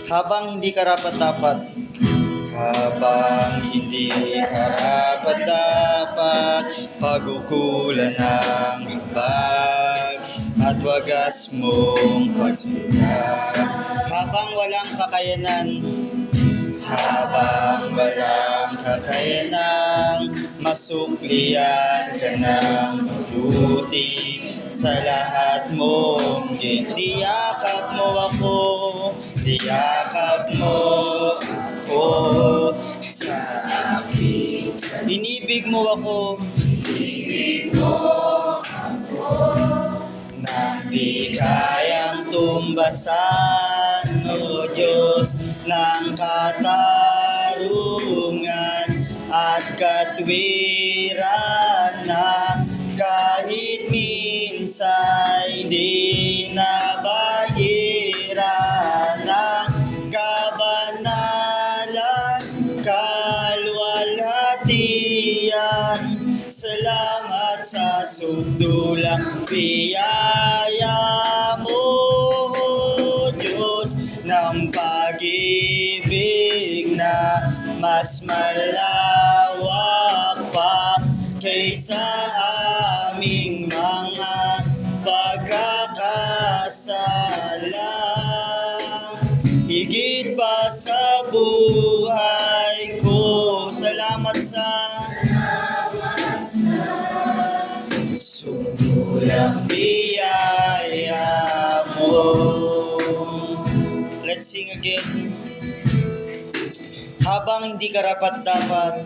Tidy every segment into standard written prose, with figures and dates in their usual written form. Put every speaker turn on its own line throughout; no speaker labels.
Habang hindi karapat-dapat. Habang hindi karapat-dapat, pagkukulan ng habag at wagas mong pagsika. Habang walang kakayanan, habang walang kakayanan, masuklian ka ng mabuti sa lahat mong diyakap mo ako, diyakap mo ako sa akin. Inibig mo ako, inibig mo ako, nang di kayang tumbasan, O Diyos, ng katarungan at katwiran na kahit minsan di nabahiran ng kabanalan, kalwalhatian. Salamat sa sundulang biyaya mo, O Diyos, ng pag-ibig na mas malawak pa kaysa aming mga pagkakasala. Higit pa sa buhay ko, salamat sa sundulang biyaya mo. Let's sing again. Habang hindi karapat-dapat,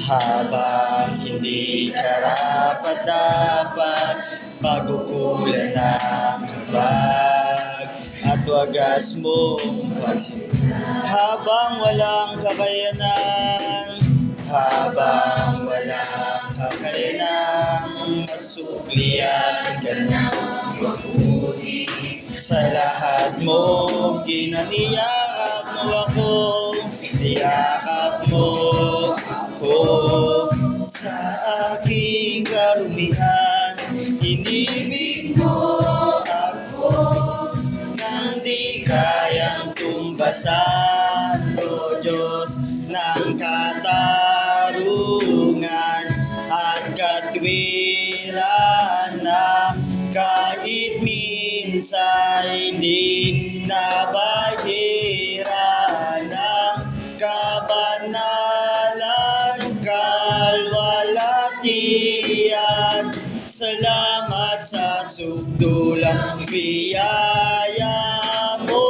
habang hindi karapat-dapat, pagkukulan ng habag at wagas mong pagsika. Habang walang kakayanan, habang walang kakayanan, masuklian ka ng mabuti sa lahat mong ginaniyakap mo ako, niyakap mo ako sa aking karumihan. Inibig mo ako nang di kayang tumbasan, O Diyos, ng katarungan at katwiran na kahit minsan di nabahiran ng kabanalan, kalwalhatian. Salamat sa sundulang biyaya mo,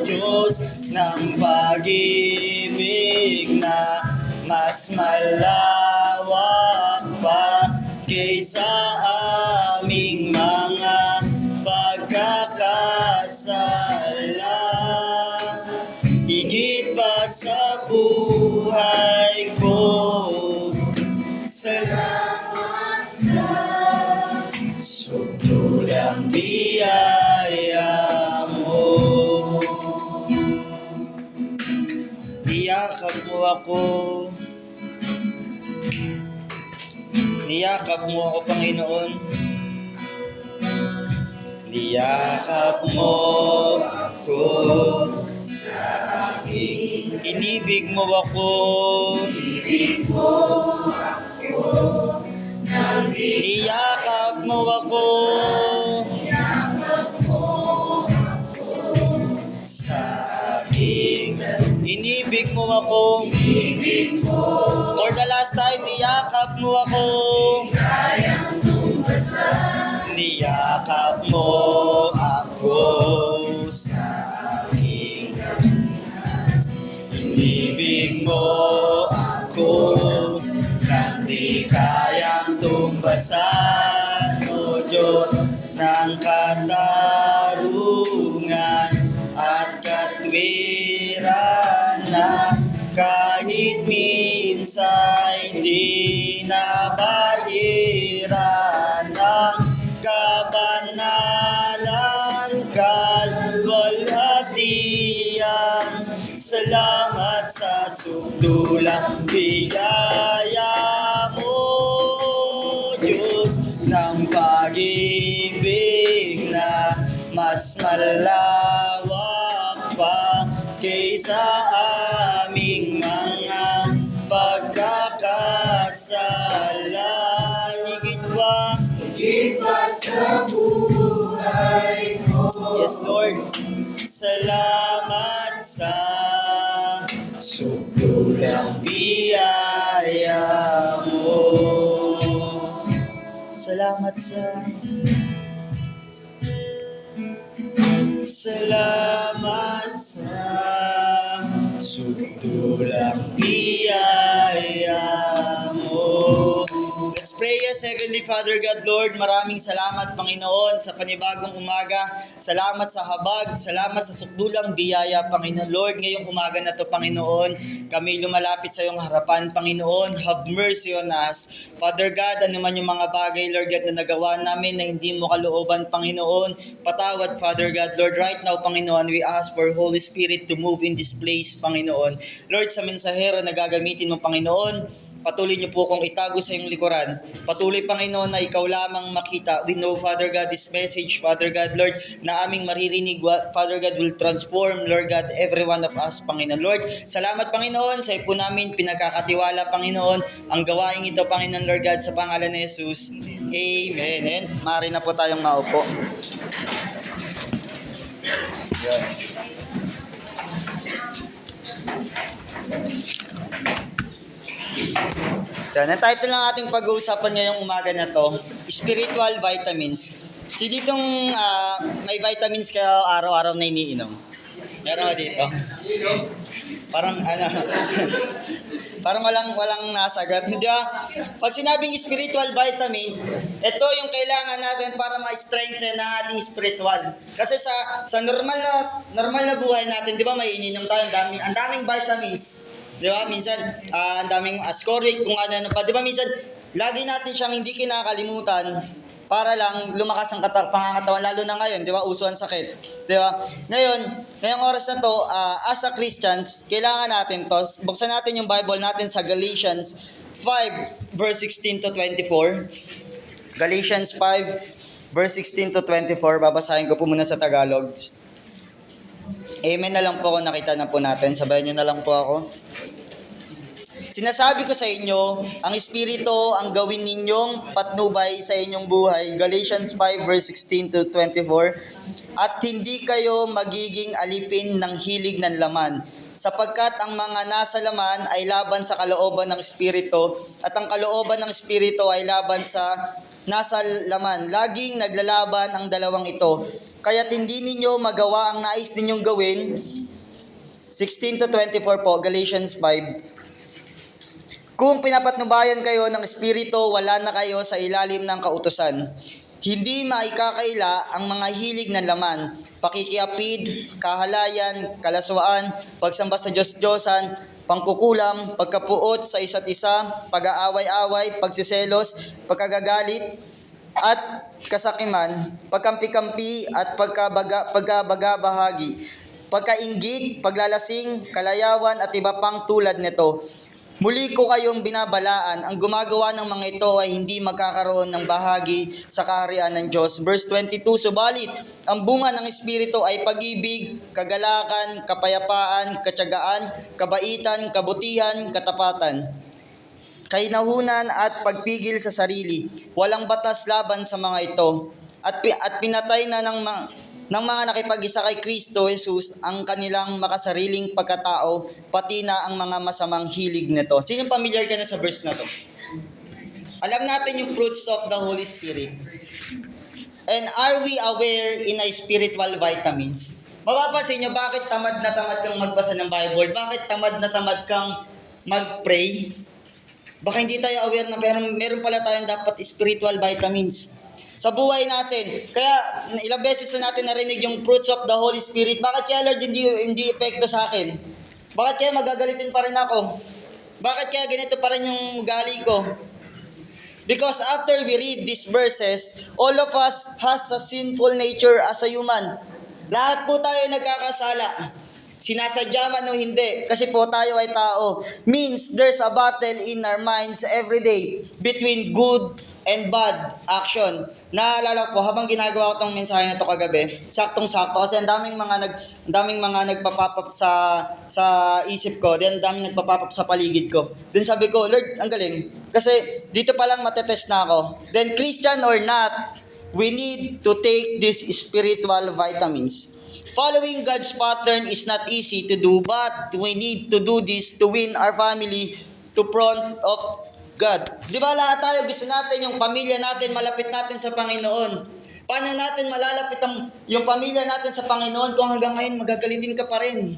Diyos, ng pag-ibig na mas malawak pa kaysa aming mga pagkakasala. Higit pa sa buhay ko, salamat sa sundulang biyaya mo. Niyakap mo ako, niyakap mo ako, Panginoon. Niyakap mo ako sa aking, inibig mo ako, inibig mo ako, niyakap mo ako, niyakap mo ako sa aking, inibig mo ako, inibig mo. For the last time, niyakap mo ako, kayang tumbasan, niyakap mo ako sa aking, inibig mo ako nang di kayang tumbasan, O Diyos, ng katarungan at katwiran na kahit minsan di nabahiran ng kabanalan, kalwalhatian. Salamat sa sundulang biyaya mo, Diyos, ng pag-ibig na mas malawak sa aming mga pagkakasala. Higit pa sa buhay ko. Yes, Lord. Salamat sa sukulang biyaya mo. Salamat sa sukulang biyaya mo. Let's pray. Yes, Heavenly Father God, Lord, maraming salamat, Panginoon, sa panibagong umaga. Salamat sa habag, salamat sa sukdulang biyaya, Panginoon. Lord, ngayong umaga na to, Panginoon, kami lumalapit sa iyong harapan, Panginoon. Have mercy on us. Father God, ano man yung mga bagay, Lord God, na nagawa namin na hindi mo kalooban, Panginoon, patawad, Father God. Lord, right now, Panginoon, we ask for Holy Spirit to move in this place, Panginoon. Lord, sa mensahero na gagamitin mo, Panginoon, patuloy niyo po kong itago sa iyong likuran. Patuloy, Panginoon, na ikaw lamang makita. We know, Father God, this message, Father God, Lord, na aming maririnig, Father God, will transform, Lord God, every one of us, Panginoon. Lord, salamat, Panginoon, sa po namin pinagkakatiwala, Panginoon, ang gawain ito, Panginoon, Lord God, sa pangalan ni Jesus. Amen. And maaari na po tayong maupo. Yan. Yan, ang title ng ating pag-uusapan ngayong umaga na to, Spiritual Vitamins. Si ditong may vitamins kayo araw-araw na iniinom. Meron ba dito? Parang parang walang nasagot. Hindi ba? Pag sinabing spiritual vitamins, ito yung kailangan natin para ma-strengthen ang ating spiritual. Kasi sa normal na buhay natin, 'di ba, may ininom tayo, ang daming vitamins. 'Di ba? Minsan ang daming ascorbic, kung ano pa. 'Di ba minsan lagi natin siyang hindi kinakalimutan para lang lumakas ang pangangatawan, lalo na ngayon, 'di ba? Uso ang sakit. 'Di ba? Ngayong oras na 'to, as a Christians, kailangan natin 'to. Buksan natin yung Bible natin sa Galatians 5 verse 16 to 24. Galatians 5 verse 16 to 24. Babasahin ko po muna sa Tagalog. Amen na lang po kung nakita na po natin. Sabayan niyo na lang po ako. Sinasabi ko sa inyo, ang Espiritu ang gawin ninyong patnubay sa inyong buhay. Galatians 5 verse 16 to 24. At hindi kayo magiging alipin ng hilig ng laman, sapagkat ang mga nasa laman ay laban sa kalooban ng Espiritu, at ang kalooban ng Espiritu ay laban sa nasa laman. Laging naglalaban ang dalawang ito. Kaya't hindi ninyo magawa ang nais ninyong gawin. 16 to 24 po, Galatians 5. Kung pinapatnubayan kayo ng Espiritu, wala na kayo sa ilalim ng kautusan. Hindi maikakaila ang mga hilig ng laman, pakikiapid, kahalayan, kalaswaan, pagsamba sa Diyos-Diyosan, pangkukulam, pagkapuot sa isa't isa, pag-aaway-away, pagsiselos, pagkagagalit, at kasakiman, pagkampi-kampi at pagkabagabahagi, pagkainggit, paglalasing, kalayawan at iba pang tulad nito. Muli ko kayong binabalaan, ang gumagawa ng mga ito ay hindi magkakaroon ng bahagi sa kaharian ng Diyos. Verse 22, subalit, ang bunga ng Espiritu ay pag-ibig, kagalakan, kapayapaan, katyagaan, kabaitan, kabutihan, katapatan, kainahunan at pagpigil sa sarili. Walang batas laban sa mga ito. At pinatay na ng mga nakipag-isa kay Kristo Jesus ang kanilang makasariling pagkatao, pati na ang mga masamang hilig nito. Sino familiar ka na sa verse na to? Alam natin yung fruits of the Holy Spirit. And are we aware in a spiritual vitamins? Mapapansin nyo, bakit tamad na tamad kang magbasa ng Bible? Bakit tamad na tamad kang mag-pray? Baka hindi tayo aware na meron pala tayong dapat spiritual vitamins sa buhay natin. Kaya ilang beses na natin narinig yung fruits of the Holy Spirit. Bakit kaya, Lord, hindi epekto sa akin? Bakit kaya magagalitin pa rin ako? Bakit kaya ganito pa rin yung ugali ko? Because after we read these verses, all of us has a sinful nature as a human. Lahat po tayo nagkakasala. Sinasadya man o hindi, kasi po tayo ay tao. Means there's a battle in our minds every day between good and bad action. Naalala ko habang ginagawa ko tong mensahe na to kagabi, saktong-sakto kasi ang daming mga nagpa-pop up sa isip ko, then daming nagpa-pop up sa paligid ko. Then sabi ko, Lord, ang galing. Kasi dito pa lang matetest na ako. Then Christian or not, we need to take these spiritual vitamins. Following God's pattern is not easy to do, but we need to do this to win our family to front of God. Di ba lahat tayo gusto natin yung pamilya natin, malapit natin sa Panginoon. Paano natin malalapit yung pamilya natin sa Panginoon kung hanggang ngayon magagalitin ka pa rin?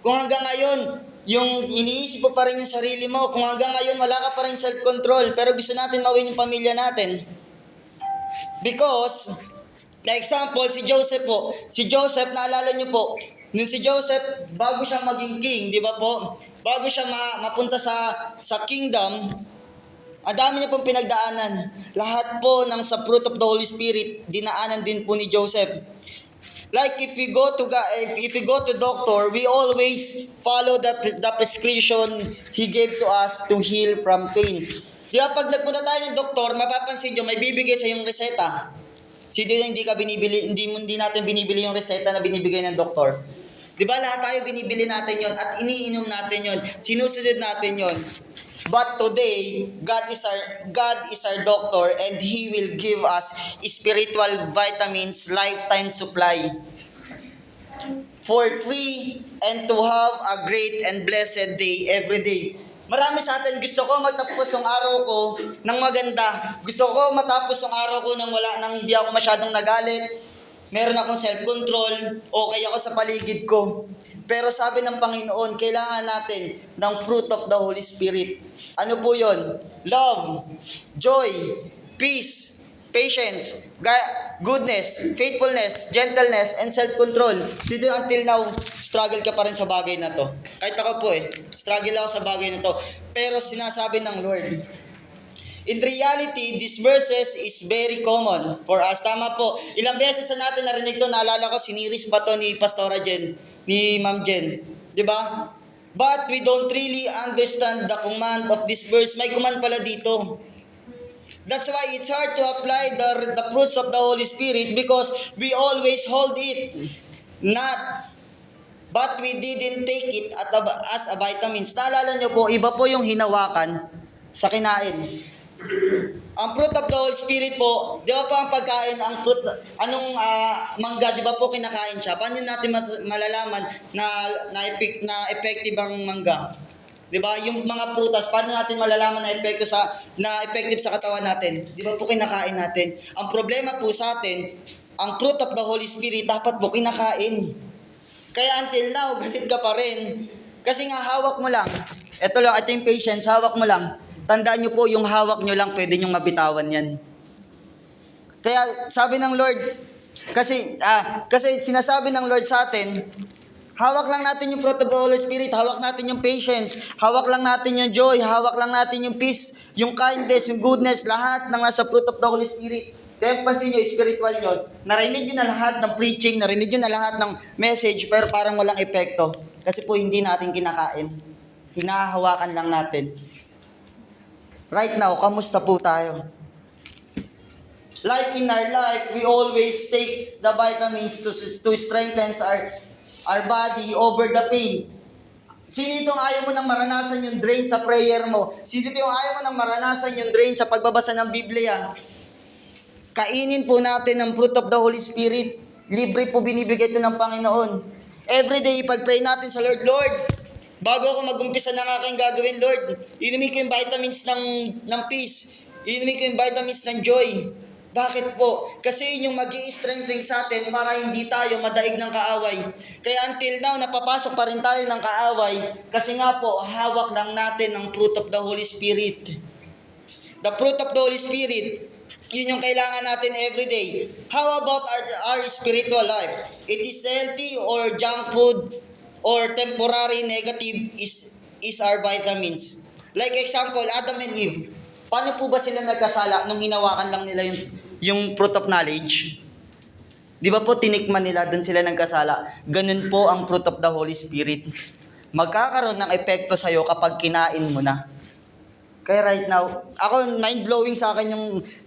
Kung hanggang ngayon, yung iniisip mo pa rin yung sarili mo, kung hanggang ngayon wala ka pa rin self-control, pero gusto natin mawin yung pamilya natin. Because, like example, si Joseph po. Si Joseph, naalala niyo po, nung si Joseph, bago siya maging king, di ba po? Bago siya mapunta sa kingdom, ang dami niya pong pinagdaanan. Lahat po ng sa fruit of the Holy Spirit, dinaanan din po ni Joseph. Like if we go to doctor, we always follow the prescription he gave to us to heal from pain. Di ba pag nagpunta tayo ng doktor, mapapansin nyo, may bibigay sa yung reseta. Hindi natin binibili yung reseta na binibigay ng doktor. Di ba lahat tayo binibili natin yon at iniinom natin yon, sinusunod natin yon. But today, God is our doctor and He will give us spiritual vitamins, lifetime supply for free and to have a great and blessed day every day. Marami sa atin gusto ko matapos yung araw ko ng maganda. Gusto ko matapos yung araw ko nang hindi ako masyadong nagalit. Meron akong self-control, okay ako sa paligid ko. Pero sabi ng Panginoon, kailangan natin ng fruit of the Holy Spirit. Ano po yun? Love, joy, peace, patience, goodness, faithfulness, gentleness, and self-control. Sino until now, struggle ka pa rin sa bagay na to. Kahit ako po struggle ako sa bagay na to. Pero sinasabi ng Lord, in reality, these verses is very common for us. Tama po. Ilang beses na natin narinig to, naalala ko, siniris pa to ni Pastora Jen, ni Ma'am Jen. Diba? But we don't really understand the command of this verse. May command pala dito. That's why it's hard to apply the fruits of the Holy Spirit because we always hold it. But we didn't take it as a vitamins. Naalala nyo po, iba po yung hinawakan sa kinain. Ang fruit of the Holy Spirit po, di ba po ang pagkain, ang fruit, mangga, di ba po kinakain siya? Paano natin malalaman na effective ang mangga? Di ba? Yung mga prutas, paano natin malalaman na effective sa katawan natin? Di ba po kinakain natin? Ang problema po sa atin, ang fruit of the Holy Spirit, dapat po kinakain. Kaya until now, galit ka pa rin. Kasi nga hawak mo lang. Ito yung patience, hawak mo lang. Tandaan nyo po, yung hawak nyo lang, pwede nyong mabitawan yan. Kaya sabi ng Lord, kasi sinasabi ng Lord sa atin, hawak lang natin yung fruit of the Holy Spirit, hawak natin yung patience, hawak lang natin yung joy, hawak lang natin yung peace, yung kindness, yung goodness, lahat ng nasa fruit of the Holy Spirit. Kaya pansin nyo, spiritual nyo, narinig nyo na lahat ng preaching, narinig nyo na lahat ng message, pero parang walang epekto. Kasi po hindi natin kinakain. Hinahawakan lang natin. Right now, kamusta po tayo? Like in our life, we always take the vitamins to strengthen our body over the pain. Sino itong ayaw mo nang maranasan yung drain sa prayer mo? Sino itong ayaw mo nang maranasan yung drain sa pagbabasa ng Biblia? Kainin po natin ang fruit of the Holy Spirit. Libre po binibigay ito ng Panginoon. Every day, ipag-pray natin sa Lord, Lord, bago ako mag-umpisa ng aking gagawin, Lord, inumin ko yung vitamins ng peace. Inumin ko yung vitamins ng joy. Bakit po? Kasi yun yung mag-i-strengthen sa atin para hindi tayo madaig ng kaaway. Kaya until now, napapasok pa rin tayo ng kaaway kasi nga po, hawak lang natin ang fruit of the Holy Spirit. The fruit of the Holy Spirit, yun yung kailangan natin every day. How about our spiritual life? It is healthy or junk food or temporary negative is our vitamins. Like example, Adam and Eve. Paano po ba sila nagkasala nung hinawakan lang nila yung fruit of knowledge? Di ba po tinikman nila, dun sila nagkasala? Ganun po ang fruit of the Holy Spirit. Magkakaroon ng epekto sa'yo kapag kinain mo na. Kaya right now, ako mind-blowing sa akin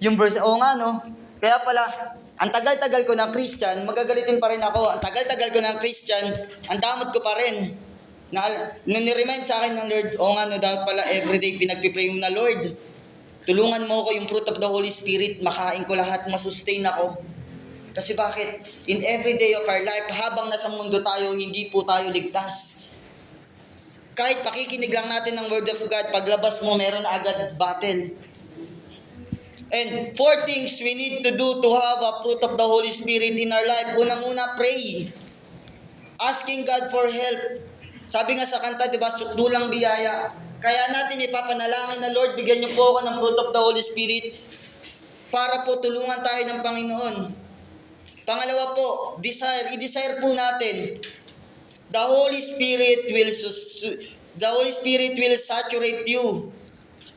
yung verse. Oo nga, no? Kaya pala, ang tagal-tagal ko ng Christian, magagalitin pa rin ako. Ang tagal-tagal ko ng Christian, ang damot ko pa rin. Nung ni-remind sa akin ng Lord, oo nga, no, dapat pala everyday pinagpipray mo na, Lord, tulungan mo ko yung fruit of the Holy Spirit, makain ko lahat, masustain ako. Kasi bakit? In every day of our life, habang nasa mundo tayo, hindi po tayo ligtas. Kahit pakikinig lang natin ng Word of God, paglabas mo, meron na agad battle. And 4 things we need to do to have a fruit of the Holy Spirit in our life. Unang-una, pray. Asking God for help. Sabi nga sa kanta, di ba, sukdulang biyaya. Kaya natin ipapanalangin na, Lord, bigyan niyo po ako ng fruit of the Holy Spirit para po tulungan tayo ng Panginoon. Pangalawa po, desire. I-desire po natin. The Holy Spirit will saturate you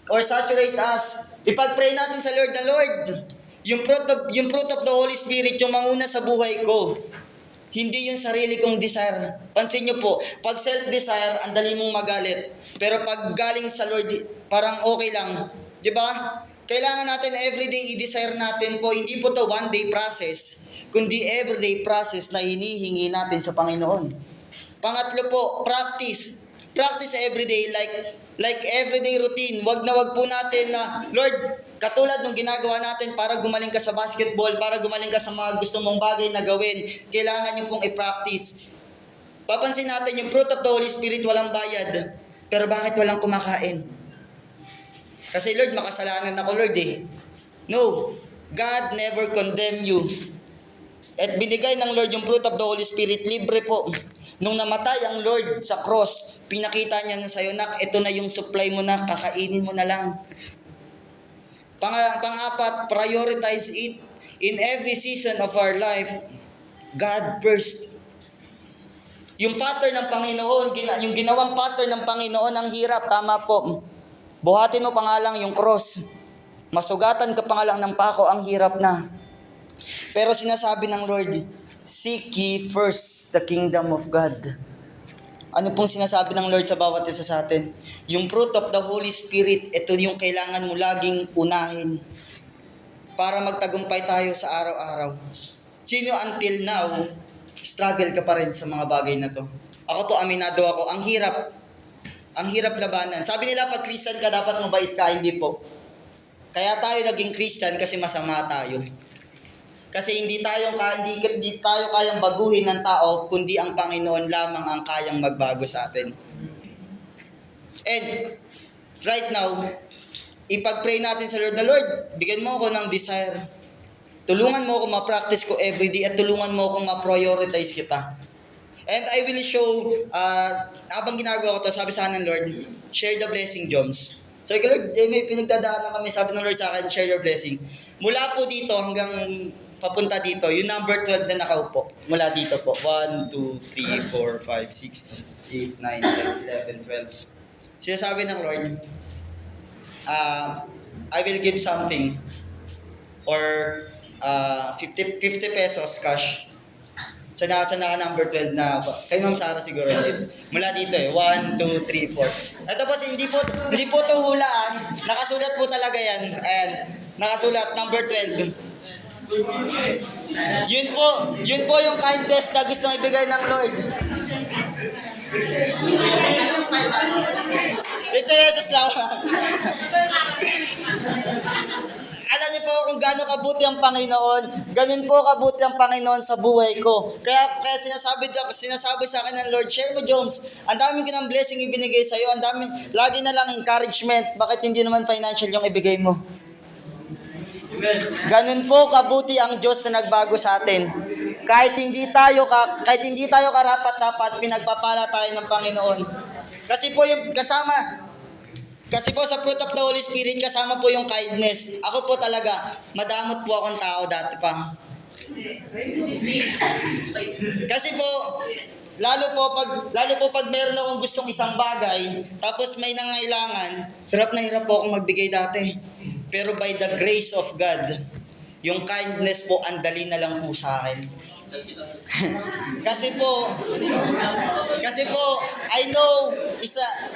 or saturate us. Ipag-pray natin sa Lord na, Lord, yung fruit of the Holy Spirit, yung manguna sa buhay ko. Hindi yung sarili kong desire. Pansin nyo po, pag self-desire, ang dali mong magalit. Pero pag galing sa Lord, parang okay lang. Di ba? Kailangan natin everyday i-desire natin po. Hindi po to one-day process, kundi everyday process na hinihingi natin sa Panginoon. Pangatlo po, practice. Practice everyday like everyday routine. Wag po natin na, Lord, katulad ng ginagawa natin para gumaling ka sa basketball, para gumaling ka sa mga gusto mong bagay na gawin, kailangan nyo pong i-practice. Papansin natin yung fruit of the Holy Spirit, walang bayad. Pero bakit walang kumakain? Kasi Lord, makasalanan ako Lord eh. No, God never condemn you. At binigay ng Lord yung fruit of the Holy Spirit, libre po. Nung namatay ang Lord sa cross, pinakita niya na sa'yo, nak, ito na yung supply mo na, kakainin mo na lang. Pang-apat, prioritize it. In every season of our life, God first. Yung pattern ng Panginoon, yung ginawang pattern ng Panginoon, ang hirap, tama po. Buhatin mo pa nga lang yung cross. Masugatan ka pa nga lang ng pako, ang hirap na. Pero sinasabi ng Lord, seek ye first the kingdom of God. Ano pong sinasabi ng Lord sa bawat isa sa atin? Yung fruit of the Holy Spirit, ito yung kailangan mo laging unahin para magtagumpay tayo sa araw-araw. Sino until now, struggle ka pa rin sa mga bagay na to? Ako po, aminado ako, ang hirap labanan. Sabi nila, pag Christian ka, dapat mabait ka, hindi po. Kaya tayo naging Christian kasi masama tayo. Kasi hindi tayo kayang baguhin ng tao, kundi ang Panginoon lamang ang kayang magbago sa atin. And right now, ipag-pray natin sa Lord na, Lord, bigyan mo ako ng desire. Tulungan mo ako ma-practice ko everyday at tulungan mo ako ma-prioritize kita. And I will show, habang ginagawa ko to, sabi sa akin ng Lord, share the blessing, Joms. Sabi ko, Lord, may pinagdadaanan kami, sabi ng Lord sa akin, share your blessing. Mula po dito hanggang papunta dito, yung number 12 na nakaupo. Mula dito po. 1, 2, 3, 4, 5, 6, 8, 9, 10, 11, 12. Sinasabi ng Lord, I will give something or 50 pesos cash sa number 12 na kay Ma'am Sarah siguro din. Mula dito 1, 2, 3, 4. At tapos hindi po to hulaan. Nakasulat po talaga yan. Ayan. Nakasulat number 12. Yun po yung kindness na gustong ibigay ng Lord. 50 pesos lang. Alam niyo po kung gaano kabuti ang Panginoon, ganun po kabuti ang Panginoon sa buhay ko. Kaya sinasabi sa akin ng Lord, share mo Jones, ang dami ko ng blessing ibinigay sa iyo, ang dami, lagi na lang encouragement, bakit hindi naman financial yung ibigay mo? Ganun po kabuti ang Diyos na nagbago sa atin. Kahit hindi tayo karapat-dapat, pinagpapala tayo ng Panginoon. Kasi po sa fruit of the Holy Spirit, kasama po yung kindness. Ako po talaga, madamot po akong tao dati pa. Kasi po, lalo po pag meron akong gustong isang bagay, tapos may nangailangan, hirap na hirap po akong magbigay dati. Pero by the grace of God, yung kindness po, ang dali na lang po sa akin. kasi po, I know,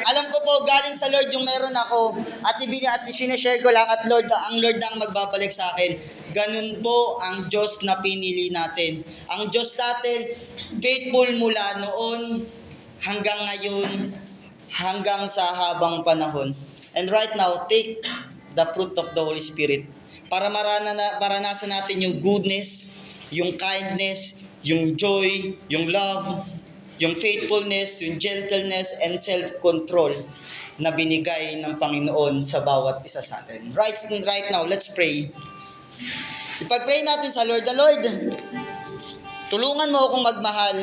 alam ko po, galing sa Lord yung meron ako, at sinishare ko lang, at ang Lord na ang magbabalik sa akin. Ganun po ang Diyos na pinili natin. Ang Diyos natin, faithful mula noon, hanggang ngayon, hanggang sa habang panahon. And right now, take the fruit of the Holy Spirit para maranasan natin yung goodness, yung kindness, yung joy, yung love, yung faithfulness, yung gentleness, and self-control na binigay ng Panginoon sa bawat isa sa atin. Right now, let's pray. Ipag-pray natin sa Lord. Lord, tulungan mo akong magmahal.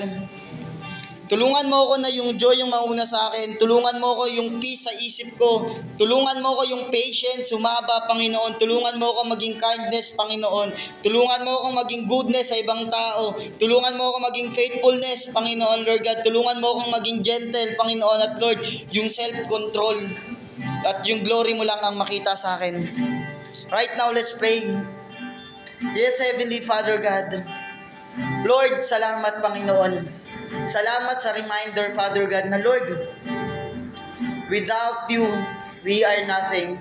Tulungan mo ako na yung joy yung mauna sa akin. Tulungan mo ako yung peace sa isip ko. Tulungan mo ako yung patience, humaba, Panginoon. Tulungan mo ako maging kindness, Panginoon. Tulungan mo ako maging goodness sa ibang tao. Tulungan mo ako maging faithfulness, Panginoon, Lord God. Tulungan mo akong maging gentle, Panginoon. At Lord, yung self-control at yung glory mo lang ang makita sa akin. Right now, let's pray. Yes, Heavenly Father God. Lord, salamat, Panginoon. Salamat sa reminder, Father God, na Lord, without you, we are nothing.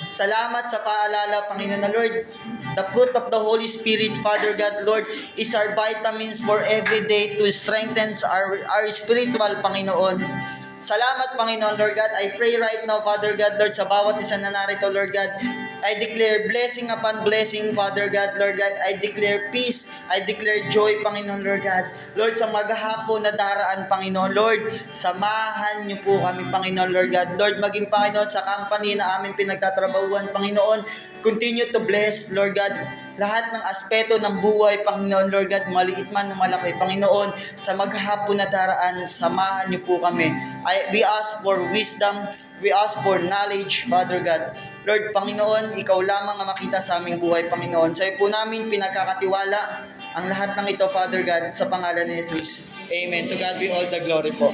Salamat sa paalala, Panginoon, na Lord, the fruit of the Holy Spirit, Father God, Lord, is our vitamins for every day to strengthen our spiritual, Panginoon. Salamat, Panginoon, Lord God. I pray right now, Father God, Lord, sa bawat isa na narito, Lord God, I declare blessing upon blessing, Father God, Lord God. I declare peace. I declare joy, Panginoon, Lord God. Lord, sa maghapon na daraan, Panginoon, Lord, samahan niyo po kami, Panginoon, Lord God. Lord, maging Panginoon sa company na aming pinagtatrabahuan, Panginoon. Continue to bless, Lord God, lahat ng aspeto ng buhay, Panginoon, Lord God, maliit man o malaki, Panginoon, sa maghapon na daraan, samahan niyo po kami. We ask for wisdom, we ask for knowledge, Father God. Lord, Panginoon, Ikaw lamang ang makita sa aming buhay, Panginoon. Sa'yo po namin pinagkakatiwala ang lahat ng ito, Father God, sa pangalan ni Jesus. Amen. To God be all the glory po.